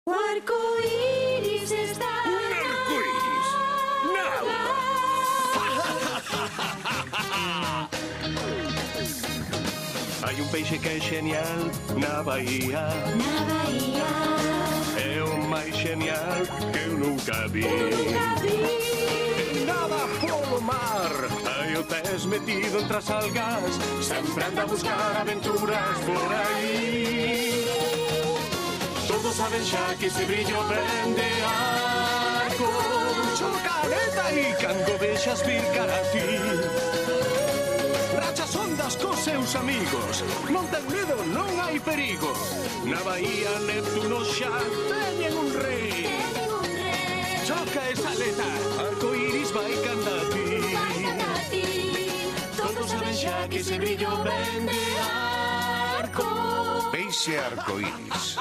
O arco-íris está Un arco-íris na auga. Hai un peixe que é xenial na bahía. Na bahía. É o máis xenial que eu nunca vi. Nada polo mar. Hai o pés metido entre as algas. Sempre anda a buscar aventuras por aí. Todos saben xa que ese brillo ven de arco. Choca a aleta e cando vexas vir cara a ti. Rachas ondas cos seus amigos. Non ten medo, non hai perigo. Na bahía Neptuno xa teñen un rei. Choca esa aleta, arco-íris vai canda a ti. Todos saben xa que ese brillo ven de arco. Peixe arco-íris.